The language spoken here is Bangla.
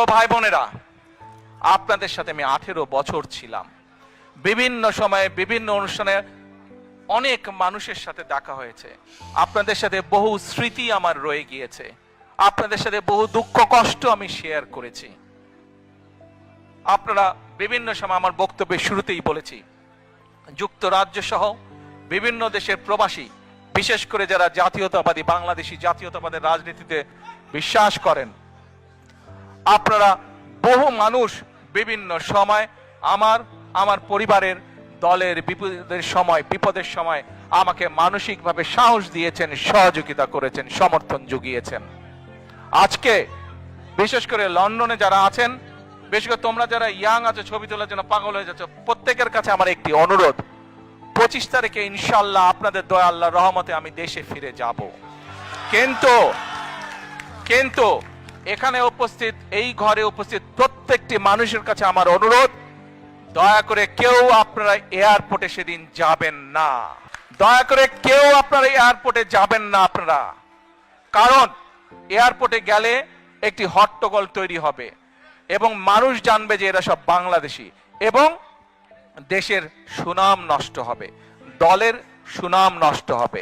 প্রিয় ভাই বোনেরা, আপনাদের সাথে আমি 18 বছর ছিলাম। বিভিন্ন সময়ে বিভিন্ন অনুষ্ঠানে অনেক মানুষের সাথে দেখা হয়েছে। আপনাদের সাথে বহু স্মৃতি আমার রয়ে গিয়েছে। আপনাদের সাথে বহু দুঃখ কষ্ট আমি শেয়ার করেছি। আপনারা বিভিন্ন সময়, আমার বক্তব্যের শুরুতেই বলেছি, যুক্তরাজ্য সহ বিভিন্ন দেশের প্রবাসী, বিশেষ করে যারা জাতীয়তাবাদী বাংলাদেশি জাতীয়তাবাদের রাজনীতিতে বিশ্বাস করেন, আপনারা বহু মানুষ বিভিন্ন সময় আমার পরিবারের দলের বিপদের সময় আমাকে মানসিকভাবে সাহস দিয়েছেন, সহযোগিতা করেছেন, সমর্থন জুগিয়েছেন। আজকে বিশেষ করে লন্ডনে যারা আছেন, বিশেষ করে তোমরা যারা ইয়াং আছো, ছবি তোলার জন্য পাগল হয়ে যাচ্ছ, প্রত্যেকের কাছে আমার একটি অনুরোধ, 25 তারিখে ইনশাআল্লাহ আপনাদের দয়া আল্লাহর রহমতে আমি দেশে ফিরে যাব। কিন্তু এখানে উপস্থিত, এই ঘরে উপস্থিত প্রত্যেকটি মানুষের কাছে আমার অনুরোধ, দয়া করে কেউ আপনারা এয়ারপোর্টে সেদিন যাবেন না। দয়া করে কেউ আপনারা এয়ারপোর্টে যাবেন না আপনারা। কারণ এয়ারপোর্টে গেলে একটি হট্টগোল তৈরি হবে এবং মানুষ জানবে যে এরা সব বাংলাদেশি, এবং দেশের সুনাম নষ্ট হবে, দলের সুনাম নষ্ট হবে।